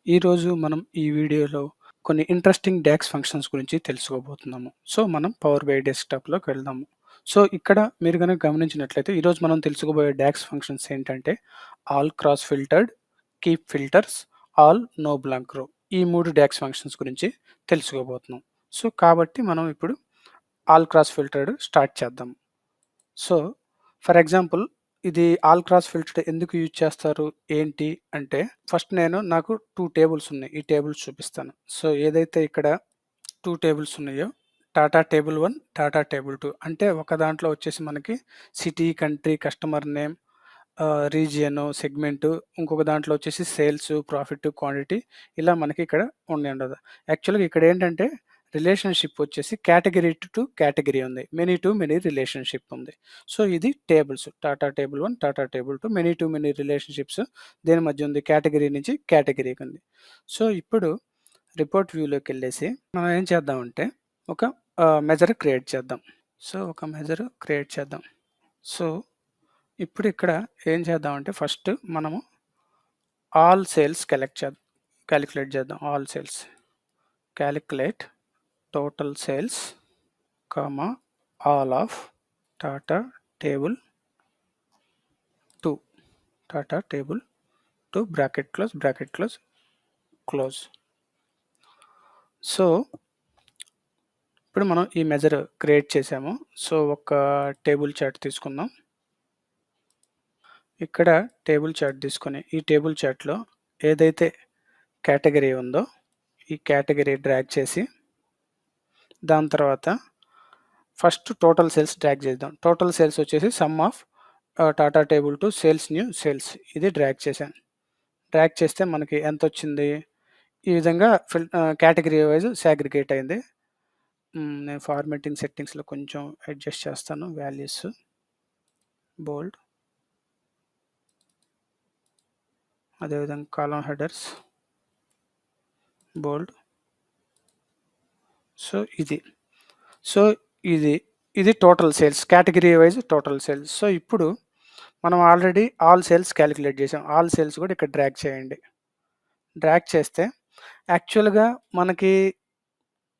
ఈరోజు మనం ఈ వీడియోలో కొన్ని ఇంట్రెస్టింగ్ డాక్స్ ఫంక్షన్స్ గురించి తెలుసుకోబోతున్నాము. సో, మనం పవర్ బై డెస్క్‌టాప్‌లోకి వెళ్దాము. సో, ఇక్కడ మీరు గనక గమనించినట్లయితే ఈరోజు మనం తెలుసుకోబోయే డాక్స్ ఫంక్షన్స్ ఏంటంటే all cross filtered, keep filters, all no blank row. ఈ 3 డాక్స్ ఫంక్షన్స్ గురించి తెలుసుకోబోతున్నాం. సో, కాబట్టి మనం ఇప్పుడు ఆల్ క్రాస్ ఫిల్టర్డ్ స్టార్ట్ చేద్దాం. సో, ఫర్ ఎగ్జాంపుల్ ఇది ఆల్ క్రాస్ ఫిల్టర్డ్ ఎందుకు యూజ్ చేస్తారు? ఏంటి? అంటే ఫస్ట్ నాకు 2 టేబుల్స్ ఉన్నాయి. ఈ టేబుల్స్ చూపిస్తాను. సో, ఏదైతే ఇక్కడ 2 టేబుల్స్ ఉన్నాయో టాటా టేబుల్ 1, టాటా టేబుల్ 2 అంటే ఒక దాంట్లో వచ్చేసి మనకి city, country, customer name, region, segment, ఇంకొక దాంట్లో వచ్చేసి సేల్స్, ప్రాఫిట్, క్వాంటిటీ ఇలా మనకి ఇక్కడ ఉండదు. యాక్చువల్‌గా ఇక్కడ ఏంటంటే రిలేషన్‌షిప్ వచ్చేసి కేటగరీ టు కేటగరీ ఉంది. మెనీ టు మెనీ రిలేషన్‌షిప్ ఉంది. సో, ఇది tables. Tata table 1, Tata table 2 many to many relationships దేని మధ్య ఉంది? కేటగరీ నుంచి కేటగరీకి ఉంది. సో, ఇప్పుడు రిపోర్ట్ వ్యూలోకెళ్ళేసి మనం ఏం చేద్దామంటే ఒక మెజర్ క్రియేట్ చేద్దాం. సో, ఒక మెజర్ క్రియేట్ చేద్దాం. సో, ఇప్పుడు ఇక్కడ ఏం చేద్దామంటే ఫస్ట్ మనము ఆల్ సేల్స్ క్యాలిక్యులేట్ చేద్దాం. All sales calculate total sales, comma all of Tata table 2, Tata table 2 bracket close. So, ఇప్పుడు మనం ఈ మెజర్ క్రియేట్ చేసాము. సో, ఒక టేబుల్ చార్ట్ తీసుకుందాం. ఇక్కడ టేబుల్ చార్ట్ తీసుకొని ఈ టేబుల్ చార్ట్‌లో ఏదైతే కేటగరీ ఉందో ఈ కేటగరీ డ్రాగ్ చేసి దాని తర్వాత ఫస్ట్ టోటల్ సేల్స్ డ్రాగ్ చేద్దాం. టోటల్ సేల్స్ వచ్చేసి some of Tata table 2 sales new sales ఇది డ్రాగ్ చేశాను. డ్రాగ్ చేస్తే మనకి ఎంతొచ్చింది? ఈ విధంగా కేటగరీ వైజ్ సాగ్రిగేట్ అయింది. నేను ఫార్మాటింగ్ సెట్టింగ్స్‌లో కొంచెం అడ్జస్ట్ చేస్తాను వాల్యూస్. బోల్డ్. అదేవిధంగా కాలమ్ హెడర్స్ బోల్డ్. సో, ఇది total sales category wise total sales. So, ఇప్పుడు మనం ఆల్రెడీ ఆల్ సేల్స్ క్యాలిక్యులేట్ చేసాం. ఆల్ సేల్స్ కూడా ఇక్కడ డ్రాగ్ చేయండి. డ్రాగ్ చేస్తే యాక్చువల్‌గా మనకి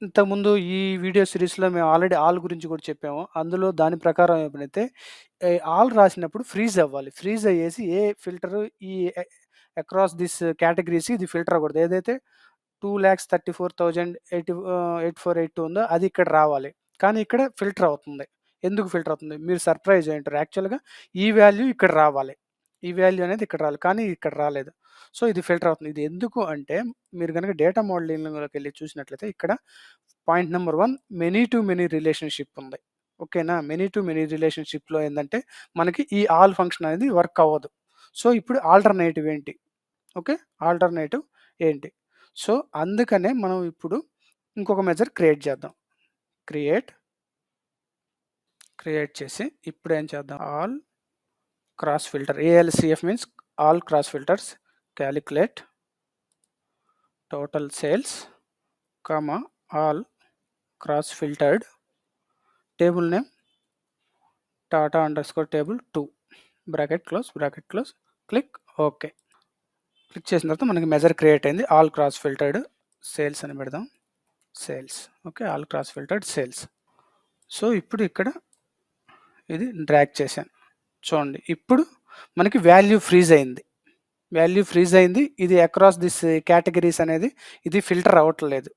ఇంతకుముందు ఈ వీడియో సిరీస్‌లో మేము ఆల్రెడీ ఆల్ గురించి కూడా చెప్పాము. అందులో దాని ప్రకారం ఏమైతే ఆల్ రాసినప్పుడు ఫ్రీజ్ అవ్వాలి. ఫ్రీజ్ అయ్యేసి ఏ ఫిల్టర్ ఈ అక్రాస్ దిస్ కేటగరీస్ ఇది ఫిల్టర్ అవ్వకూడదు. ఏదైతే 2,34,084 ఉందో అది ఇక్కడ రావాలి. కానీ ఇక్కడ ఫిల్టర్ అవుతుంది. ఎందుకు ఫిల్టర్ అవుతుంది? మీరు సర్ప్రైజ్ అయ్యి ఉంటారు. యాక్చువల్‌గా ఈ వాల్యూ ఇక్కడ రావాలి. ఈ వాల్యూ అనేది ఇక్కడ రావాలి. కానీ ఇక్కడ రాలేదు. సో, ఇది ఫిల్టర్ అవుతుంది. ఇది ఎందుకు అంటే మీరు గనక డేటా మోడలింగ్‌లోకెళ్ళి చూసినట్లయితే ఇక్కడ point number 1 many to many relationship ఉంది. ఓకేనా? మెనీ టు మెనీ రిలేషన్‌షిప్‌లో ఏందంటే మనకి ఈ ఆల్ ఫంక్షన్ అనేది వర్క్ అవ్వదు. సో, ఇప్పుడు ఆల్టర్‌నేటివ్ ఏంటి? ఓకే. ఆల్టర్‌నేటివ్ ఏంటి? సో, అందుకనే మనం ఇప్పుడు ఇంకొక మెజర్ క్రియేట్ చేద్దాం. క్రియేట్ చేసి ఇప్పుడు ఏం చేద్దాం? All cross filter ALCF means all cross filters calculate total sales, comma all cross filtered table name Tata underscore table 2 bracket close click okay. Click చేసిన తర్వాత మనకి మెజర్ క్రియేట్ అయింది. ఆల్ క్రాస్ ఫిల్టర్డ్ సేల్స్ అని పెడదాం. Sales okay. All cross filtered sales. So, ఇప్పుడు ఇక్కడ ఇది drag చేశాను. చూడండి ఇప్పుడు మనకి వాల్యూ ఫ్రీజ్ అయింది. ఇది అక్రాస్ దిస్ కేటగరీస్ అనేది ఇది ఫిల్టర్ అవ్వట్లేదు.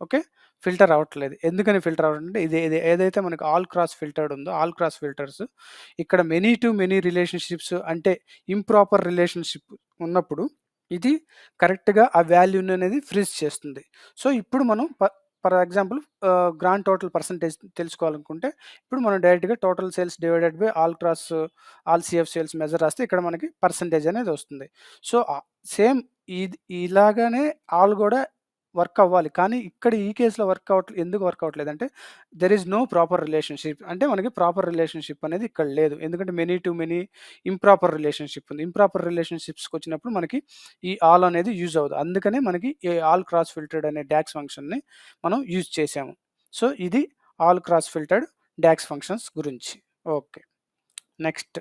ఓకే. ఫిల్టర్ అవ్వట్లేదు. ఎందుకని ఫిల్టర్ అవ్వట్లేదంటే ఇది ఏదైతే మనకు ఆల్ క్రాస్ ఫిల్టర్డ్ ఉందో ఆల్ క్రాస్ ఫిల్టర్స్ ఇక్కడ మెనీ టు మెనీ రిలేషన్‌షిప్స్ అంటే ఇంప్రాపర్ రిలేషన్‌షిప్ ఉన్నప్పుడు ఇది కరెక్ట్‌గా ఆ వాల్యూని అనేది ఫ్రీజ్ చేస్తుంది. సో, ఇప్పుడు మనం for example grand total percentage తెలుసుకోవాలనుకుంటే ఇప్పుడు మనం డైరెక్ట్‌గా total sales divided by all CF sales measure రాస్తే ఇక్కడ మనకి పర్సెంటేజ్ అనేది వస్తుంది. సో, సేమ్ ఇలాగానే ఆల్ కూడా వర్క్ అవ్వాలి. కానీ ఇక్కడ ఈ కేస్‌లో ఎందుకు వర్క్ అవ్వట్లేదంటే there is no proper relationship. అంటే మనకి ప్రాపర్ రిలేషన్‌షిప్ అనేది ఇక్కడ లేదు. ఎందుకంటే many to many improper relationship ఉంది. ఇంప్రాపర్ రిలేషన్‌షిప్స్‌కొచ్చినప్పుడు మనకి ఈ ఆల్ అనేది యూజ్ అవ్వదు. అందుకనే మనకి ఈ ఆల్ క్రాస్ ఫిల్టర్డ్ అనే డాక్స్ ఫంక్షన్‌ని మనం యూజ్ చేసాము. సో, ఇది all cross filtered DAX functions గురించి. Okay. Next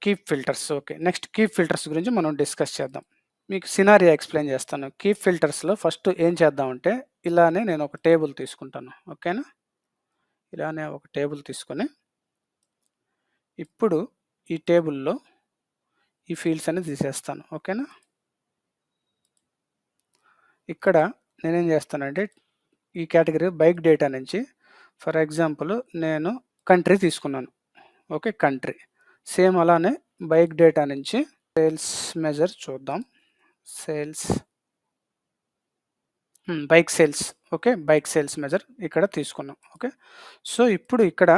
keep filters. Okay. Next keep filters గురించి మనం డిస్కస్ చేద్దాం. మీకు సినారియో ఎక్స్‌ప్లెయిన్ చేస్తాను. కీప్ ఫిల్టర్స్‌లో ఫస్ట్ ఏం చేద్దామంటే, ఇలానే నేను ఒక టేబుల్ తీసుకుంటాను. ఓకేనా? ఇలానే ఒక టేబుల్ తీసుకొని, ఇప్పుడు ఈ టేబుల్‌లో ఈ ఫీల్డ్స్ అన్ని తీసేస్తాను. ఓకేనా? ఇక్కడ నేనేం చేస్తానంటే, ఈ కేటగరీ బైక్ డేటా నుంచి ఫర్ ఎగ్జాంపుల్ నేను కంట్రీ తీసుకున్నాను. ఓకే. కంట్రీ. సేమ్ అలానే బైక్ డేటా నుంచి సేల్స్ మెజర్ చూద్దాం. Sales bike sales. Okay. Bike sales measure ఇక్కడ తీసుకున్నాం. ఓకే. సో, ఇప్పుడు ఇక్కడ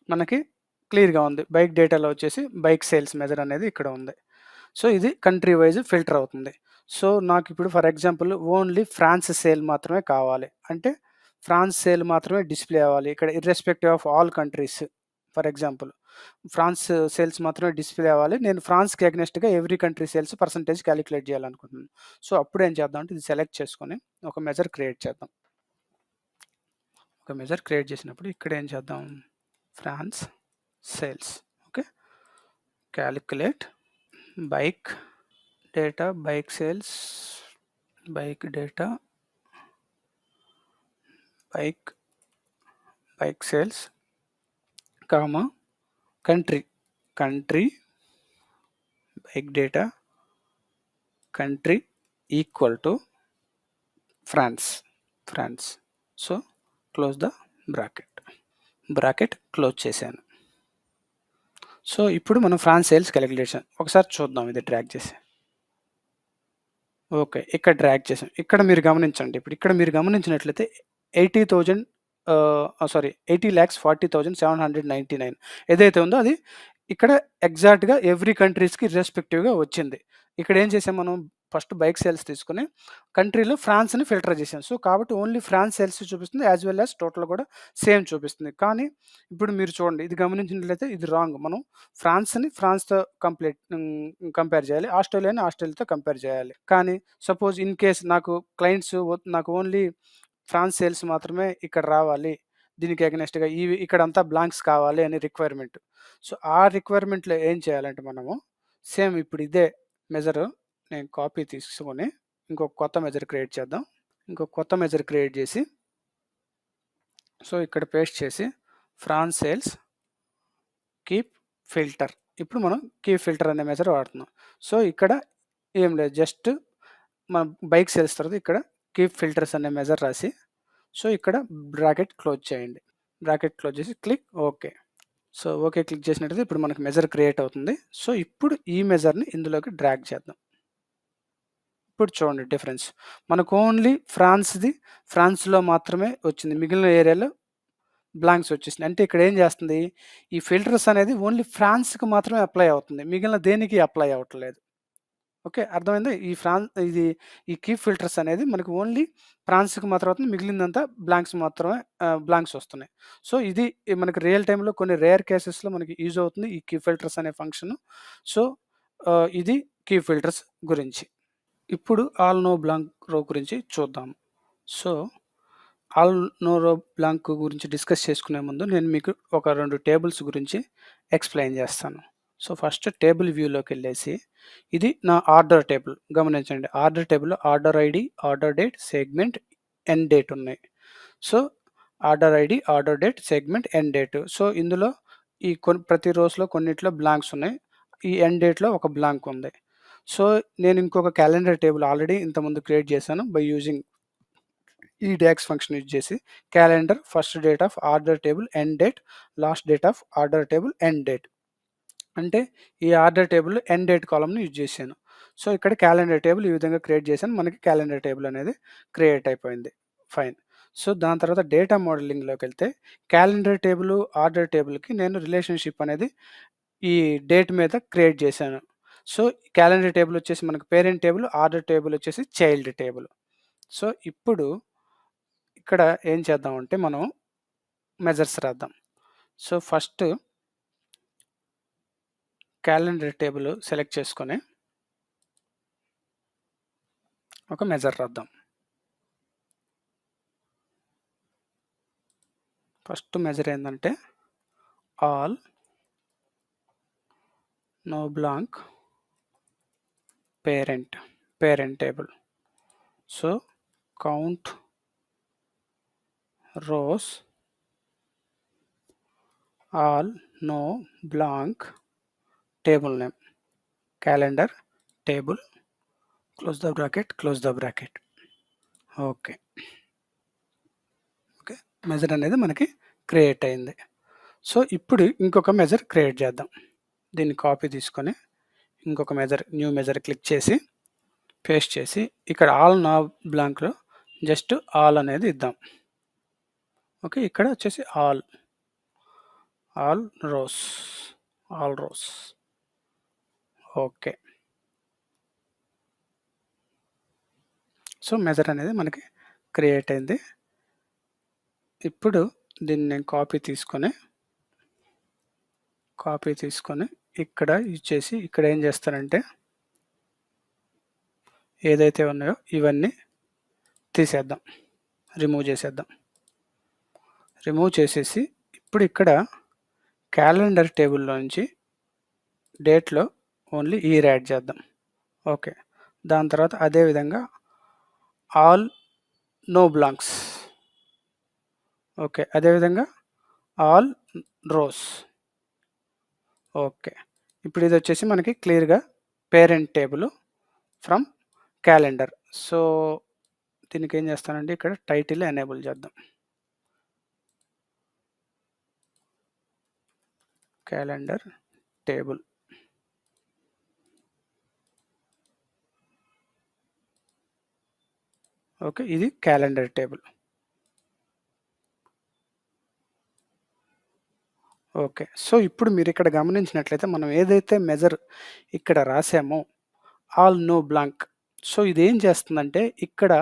మనకి క్లియర్‌గా ఉంది. బైక్ డేటాలో వచ్చేసి బైక్ సేల్స్ మెజర్ అనేది ఇక్కడ ఉంది. సో, ఇది కంట్రీ వైస్ ఫిల్టర్ అవుతుంది. సో, నాకిప్పుడు for example only France sale మాత్రమే కావాలి. అంటే ఫ్రాన్స్ సేల్ మాత్రమే డిస్‌ప్లే అవ్వాలి. ఇక్కడ irrespective of all countries for example France sales మాత్రమే డిస్‌ప్లే అవ్వాలి. నేను ఫ్రాన్స్‌కి అగైనెస్ట్‌గా every country sales percentage calculate చేయాలనుకుంటున్నాను. సో, అప్పుడేం చేద్దాం అంటే ఇది సెలెక్ట్ చేసుకొని ఒక మెజర్ క్రియేట్ చేద్దాం. ఒక మెజర్ క్రియేట్ చేసినప్పుడు ఇక్కడ ఏం చేద్దాం? France sales. Okay. Calculate bike data bike sales bike data bike bike sales comma country country bike data country equal to France France. So close the bracket close చేశాను. So ఇప్పుడు మనం France sales calculation ఒకసారి చూద్దాం. ఇది drag చేసి okay. ఇక్కడ drag చేసాం. ఇక్కడ మీరు గమనించండి. ఇప్పుడు ఇక్కడ మీరు గమనించినట్లయితే 80,000 80,40,799 ఏదైతే ఉందో అది ఇక్కడ ఎగ్జాక్ట్‌గా ఎవ్రీ కంట్రీస్‌కి ఇర్రెస్పెక్టివ్‌గా వచ్చింది. ఇక్కడ ఏం చేసాం మనం ఫస్ట్ బైక్ సేల్స్ తీసుకొని కంట్రీలో ఫ్రాన్స్‌ని ఫిల్టర్ చేసాం. సో, కాబట్టి ఓన్లీ ఫ్రాన్స్ సేల్స్ చూపిస్తుంది యాస్ వెల్ యాస్ టోటల్ కూడా సేమ్ చూపిస్తుంది. కానీ ఇప్పుడు మీరు చూడండి ఇది గమనించినట్లయితే ఇది రాంగ్. మనం ఫ్రాన్స్‌ని ఫ్రాన్స్‌తో కంపేర్ చేయాలి. ఆస్ట్రేలియాని ఆస్ట్రేలియాతో కంపేర్ చేయాలి. కానీ సపోజ్ ఇన్ కేస్ నాకు ఓన్లీ ఫ్రాన్స్ సేల్స్ మాత్రమే ఇక్కడ రావాలి. దీనికి అగైనెస్ట్‌గా ఇక్కడంతా బ్లాంక్స్ కావాలి అని రిక్వైర్మెంట్. సో, ఆ రిక్వైర్మెంట్‌లో ఏం చేయాలంటే మనము సేమ్ ఇప్పుడు ఇదే మెజరు నేను కాపీ తీసుకొని ఇంకొక కొత్త మెజర్ క్రియేట్ చేద్దాం. ఇంకొక కొత్త మెజర్ క్రియేట్ చేసి సో, ఇక్కడ పేస్ట్ చేసి ఫ్రాన్స్ సేల్స్ కీప్ ఫిల్టర్. ఇప్పుడు మనం కీప్ ఫిల్టర్ అనే మెజర్ వాడుతున్నాం. సో, ఇక్కడ ఏం లేదు జస్ట్ మనం బైక్ సేల్స్ తర్వాత ఇక్కడ కీప్ ఫిల్టర్స్ అనే మెజర్ రాసి సో, ఇక్కడ బ్రాకెట్ క్లోజ్ చేయండి. బ్రాకెట్ క్లోజ్ చేసి click okay. So, okay click చేసినట్టయితే ఇప్పుడు మనకు మెజర్ క్రియేట్ అవుతుంది. సో, ఇప్పుడు ఈ మెజర్‌ని ఇందులోకి డ్రాగ్ చేద్దాం. ఇప్పుడు చూడండి డిఫరెన్స్. మనకు ఓన్లీ ఫ్రాన్స్‌లో మాత్రమే వచ్చింది. మిగిలిన ఏరియాలో బ్లాంక్స్ వచ్చేసినాయి. అంటే ఇక్కడ ఏం చేస్తుంది? ఈ ఫిల్టర్స్ అనేది ఓన్లీ ఫ్రాన్స్‌కి మాత్రమే అప్లై అవుతుంది. మిగిలిన దేనికి అప్లై అవ్వట్లేదు. ఓకే. అర్థమైందా? ఈ కీప్ ఫిల్టర్స్ అనేది మనకు ఓన్లీ ఫ్రాన్స్‌కి మాత్రం అవుతుంది. మిగిలిందంతా బ్లాంక్స్ వస్తున్నాయి. సో, ఇది మనకి రియల్ టైమ్‌లో కొన్ని రేర్ కేసెస్‌లో మనకి యూజ్ అవుతుంది ఈ కీప్ ఫిల్టర్స్ అనే ఫంక్షన్. సో, ఇది కీప్ ఫిల్టర్స్ గురించి. ఇప్పుడు ఆల్ నో బ్లాంక్ రో గురించి చూద్దాం. సో, ఆల్ నో రో బ్లాంక్ గురించి డిస్కస్ చేసుకునే ముందు నేను మీకు ఒక 2 టేబుల్స్ గురించి ఎక్స్‌ప్లెయిన్ చేస్తాను. సో, ఫస్ట్ టేబుల్ వ్యూలోకెళ్ళేసి ఇది నా ఆర్డర్ టేబుల్ గమనించండి. ఆర్డర్ టేబుల్‌లో order ID, order date, segment, end date ఉన్నాయి. So, order ID, order date, segment, end date. So, ఇందులో ప్రతి రోస్‌లో కొన్నిట్లో బ్లాంక్స్ ఉన్నాయి. ఈ ఎండ్ డేట్‌లో ఒక బ్లాంక్ ఉంది. సో, నేను ఇంకొక క్యాలెండర్ టేబుల్ ఆల్రెడీ ఇంతకుముందు క్రియేట్ చేశాను బై యూజింగ్ ఈ డాక్స్ ఫంక్షన్ యూజ్ చేసి calendar first date of order table, end date, last date of order table, end date. అంటే ఈ ఆర్డర్ టేబుల్‌లో ఎండ్ డేట్ కాలమ్‌ని యూజ్ చేశాను. సో, ఇక్కడ క్యాలెండర్ టేబుల్ ఈ విధంగా క్రియేట్ చేశాను. మనకి క్యాలెండర్ టేబుల్ అనేది క్రియేట్ అయిపోయింది. ఫైన్. సో, దాని తర్వాత డేటా మోడలింగ్‌లోకెళ్తే క్యాలెండర్ టేబుల్, ఆర్డర్ టేబుల్‌కి నేను రిలేషన్‌షిప్ అనేది ఈ డేట్ మీద క్రియేట్ చేశాను. సో, క్యాలెండర్ టేబుల్ వచ్చేసి మనకు పేరెంట్ టేబుల్, ఆర్డర్ టేబుల్ వచ్చేసి చైల్డ్ టేబుల్. సో, ఇప్పుడు ఇక్కడ ఏం చేద్దామంటే మనం మెజర్స్ రాద్దాం. So, first calendar table select చేసుకొని ఒక మెజర్ రాద్దాం. ఫస్ట్ మెజర్ ఏందంటే all no blank parent. parent table. So count rows, all, no, blank, table name, calendar table, close the bracket, close the bracket. Okay. Okay. Measure అనేది మనకి create అయింది. So ఇప్పుడు ఇంకొక measure create చేద్దాం. దీన్ని copy తీసుకొని ఇంకొక మెజర్, న్యూ మెజర్ క్లిక్ చేసి పేస్ట్ చేసి ఇక్కడ ఆల్ నా బ్లాంక్లో జస్ట్ ఆల్ అనేది ఇద్దాం. ఓకే. ఇక్కడ వచ్చేసి all rose, all rose. Okay. So measure అనేది మనకి క్రియేట్ అయింది. ఇప్పుడు దీన్ని నేను కాపీ తీసుకొని ఇక్కడ ఇచ్చేసి ఇక్కడ ఏం చేస్తానంటే ఏదైతే ఉన్నాయో ఇవన్నీ తీసేద్దాం, రిమూవ్ చేసేద్దాం. రిమూవ్ చేసేసి ఇప్పుడు ఇక్కడ క్యాలెండర్ టేబుల్లో నుంచి డేట్లో ఓన్లీ ఇయర్ యాడ్ చేద్దాం. ఓకే. దాని తర్వాత అదేవిధంగా ఆల్ నో బ్లాంక్స్. ఓకే. అదేవిధంగా ఆల్ రోస్. ఓకే. ఇప్పుడు ఇది వచ్చేసి మనకి క్లియర్గా parent table from calendar. So దీనికి ఏం చేస్తానంటే ఇక్కడ టైటిల్ ఎనేబుల్ చేద్దాం. Calendar table. ఓకే. ఇది క్యాలెండర్ టేబుల్. ఓకే. సో ఇప్పుడు మీరు ఇక్కడ గమనించినట్లయితే మనం ఏదైతే మెజర్ ఇక్కడ రాసామో ఆల్ నో బ్లాంక్. సో ఇదేం చేస్తుందంటే ఇక్కడ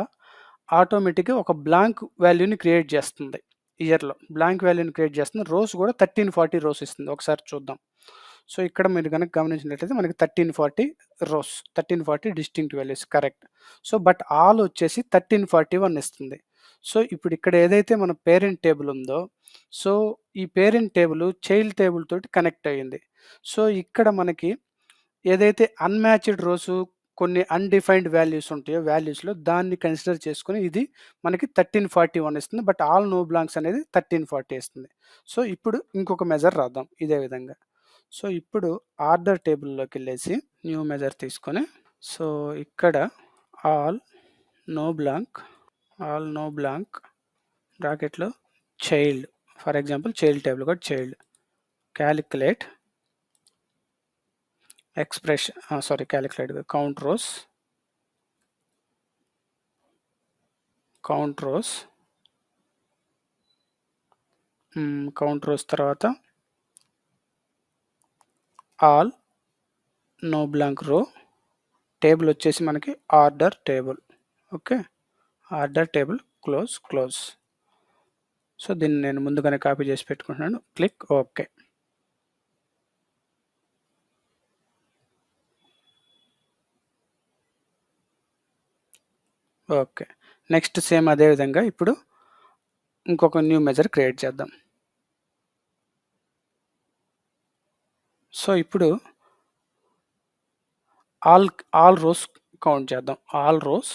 ఆటోమేటిక్గా ఒక బ్లాంక్ వాల్యూని క్రియేట్ చేస్తుంది. ఇయర్లో బ్లాంక్ వాల్యూని క్రియేట్ చేస్తుంది. రోస్ కూడా 1340 రోస్ ఇస్తుంది. ఒకసారి చూద్దాం. సో ఇక్కడ మీరు కనుక గమనించినట్లయితే మనకి 1340 rows, 1340 distinct values correct. So but all వచ్చేసి 1341 ఇస్తుంది. సో ఇప్పుడు ఇక్కడ ఏదైతే మన పేరెంట్ టేబుల్ ఉందో, సో ఈ పేరెంట్ టేబుల్ చైల్డ్ టేబుల్ తోటి కనెక్ట్ అయ్యింది. సో ఇక్కడ మనకి ఏదైతే అన్‌మ్యాచ్డ్ రోసు కొన్ని అన్‌డిఫైన్డ్ వాల్యూస్ ఉంటాయో వాల్యూస్‌లో దాన్ని కన్సిడర్ చేసుకొని ఇది మనకి 1341 ఇస్తుంది. బట్ ఆల్ నో బ్లాంక్స్ అనేది 1340 ఇస్తుంది. సో ఇప్పుడు ఇంకొక మెజర్ రాద్దాం ఇదే విధంగా. సో ఇప్పుడు ఆర్డర్ టేబుల్లోకెళ్ళేసి న్యూ మెజర్ తీసుకొని సో ఇక్కడ ఆల్ నో బ్లాంక్ బ్రాకెట్‌లో child, for example child table కూడా చైల్డ్, క్యాలిక్యులేట్ కౌంట్ రోస్ తర్వాత ఆల్ నో బ్లాంక్ రో, టేబుల్ వచ్చేసి మనకి order table. Okay. Order table close. So దీన్ని నేను ముందుగానే కాపీ చేసి పెట్టుకుంటున్నాను. Click okay. Okay. Next same అదే విధంగా ఇప్పుడు ఇంకొక న్యూ మెజర్ క్రియేట్ చేద్దాం. సో ఇప్పుడు ఆల్ రోస్ కౌంట్ చేద్దాం. All rose.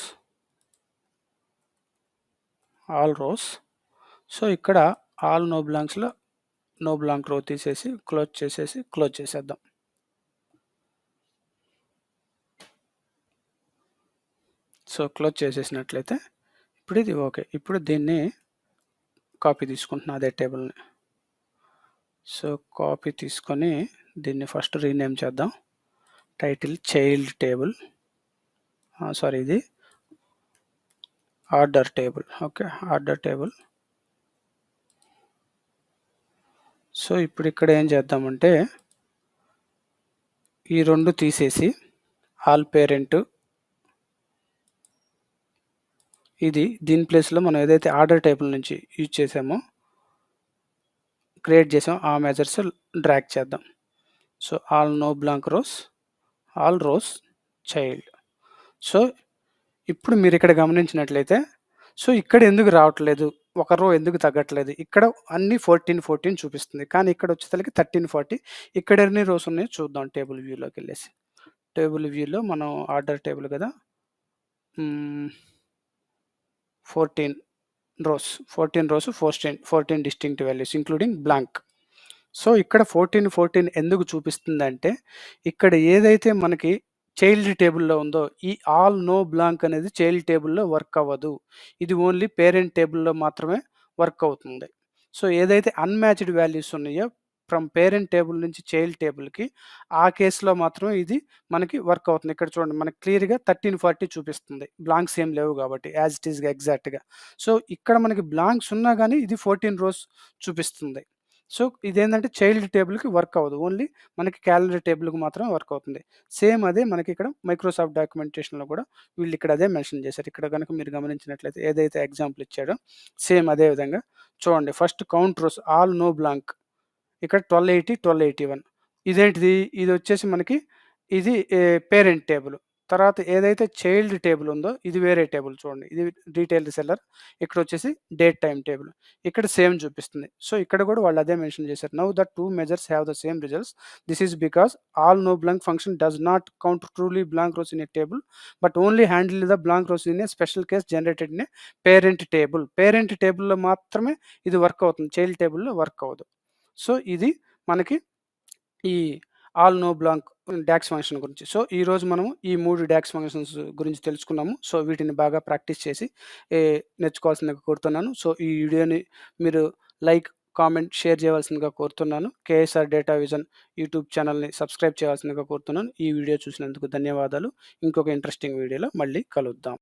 సో ఇక్కడ ఆల్ నో బ్లాంక్స్లో నో బ్లాంక్ రో తీసేసి క్లోజ్ చేసేద్దాం. సో క్లోజ్ చేసేసినట్లయితే ఇప్పుడు ఇది ఓకే. ఇప్పుడు దీన్ని కాపీ తీసుకుంటున్నా అదే టేబుల్ని. సో కాపీ తీసుకొని దీన్ని ఫస్ట్ రీనేమ్ చేద్దాం. టైటిల్ చైల్డ్ టేబుల్, ఇది order table. Okay. Order table. So ఇప్పుడు ఇక్కడ ఏం చేద్దామంటే ఈ రెండు తీసేసి ఆల్ పేరెంట్, ఇది దీని ప్లేస్లో మనం ఏదైతే ఆర్డర్ టేబుల్ నుంచి యూజ్ చేసామో క్రియేట్ చేసామో ఆ మెజర్స్ డ్రాగ్ చేద్దాం. So all no blank rows, all rows child. So ఇప్పుడు మీరు ఇక్కడ గమనించినట్లయితే సో ఇక్కడ ఎందుకు రావట్లేదు, ఒక రో ఎందుకు తగ్గట్లేదు, ఇక్కడ అన్ని 14 చూపిస్తుంది. కానీ ఇక్కడ వచ్చేసరికి 1340. ఇక్కడ ఎన్ని రోస్ ఉన్నాయో చూద్దాం. టేబుల్ వ్యూలోకి వెళ్ళేసి టేబుల్ వ్యూలో మనం ఆర్డర్ టేబుల్ కదా, hmm. 14 rows 14 distinct values including blank. So, ఇక్కడ 14 ఎందుకు చూపిస్తుందంటే, ఇక్కడ ఏదైతే మనకి చైల్డ్ టేబుల్‌లో ఉందో, ఈ ఆల్ నో బ్లాంక్ అనేది చైల్డ్ టేబుల్‌లో వర్క్ అవ్వదు. ఇది ఓన్లీ పేరెంట్ టేబుల్‌లో మాత్రమే వర్క్ అవుతుంది. సో, ఏదైతే అన్‌మ్యాచ్డ్ వాల్యూస్ ఉన్నాయో ఫ్రమ్ పేరెంట్ టేబుల్ నుంచి చైల్డ్ టేబుల్‌కి, ఆ కేస్‌లో మాత్రమే ఇది మనకి వర్క్ అవుతుంది. ఇక్కడ చూడండి మనకి క్లియర్‌గా 13, 40 చూపిస్తుంది. బ్లాంక్స్ ఏం లేవు కాబట్టి యాజ్ ఇట్ ఈస్‌గా ఎగ్జాక్ట్‌గా. సో, ఇక్కడ మనకి బ్లాంక్స్ ఉన్నా గాని ఇది 14 రోస్ చూపిస్తుంది. సో, ఇదేందంటే చైల్డ్ టేబుల్‌కి వర్క్ అవ్వదు. ఓన్లీ మనకి క్యాలెండర్ టేబుల్‌కి మాత్రమే వర్క్ అవుతుంది. సేమ్ అదే మనకి ఇక్కడ మైక్రోసాఫ్ట్ డాక్యుమెంటేషన్‌లో కూడా వీళ్ళు ఇక్కడ అదే మెన్షన్ చేశారు. ఇక్కడ గనుక మీరు గమనించినట్లయితే ఏదైతే ఎగ్జాంపుల్ ఇచ్చాడో సేమ్ అదే విధంగా చూడండి. First count rows all no blank. ఇక్కడ 1280, 1281 ఇదేంటిది? ఇదొచ్చేసి మనకి ఇది పేరెంట్ టేబుల్. తర్వాత ఏదైతే చైల్డ్ టేబుల్ ఉందో ఇది వేరే టేబుల్ చూడండి. ఇది డీటెయిల్డ్ సెల్లర్. ఇక్కడొచ్చేసి డేట్ టైమ్ టేబుల్. ఇక్కడ సేమ్ చూపిస్తుంది. సో, ఇక్కడ కూడా వాళ్ళు అదే మెన్షన్ చేశారు. Now the 2 measures have the same results. This is because all no blank function does not count truly blank rows in a table but only handle the blank rows in a special case generated in a parent table. Parent టేబుల్‌లో మాత్రమే ఇది work అవుతుంది. Child టేబుల్‌లో work అవ్వదు. So, ఇది మనకి ఈ all no blank DAX function గురించి. సో, ఈరోజు మనము ఈ 3 డాక్స్ ఫంక్షన్స్ గురించి తెలుసుకున్నాము. సో, వీటిని బాగా ప్రాక్టీస్ చేసి నేర్చుకోవాల్సిందిగా కోరుతున్నాను. సో, ఈ వీడియోని మీరు లైక్, కామెంట్, షేర్ చేయవలసిందిగా కోరుతున్నాను. కేఎస్ఆర్ డేటా విజన్ యూట్యూబ్ ఛానల్‌ని సబ్స్క్రైబ్ చేయవలసిందిగా కోరుతున్నాను. ఈ వీడియో చూసినందుకు ధన్యవాదాలు. ఇంకొక ఇంట్రెస్టింగ్ వీడియోలో మళ్ళీ కలుద్దాం.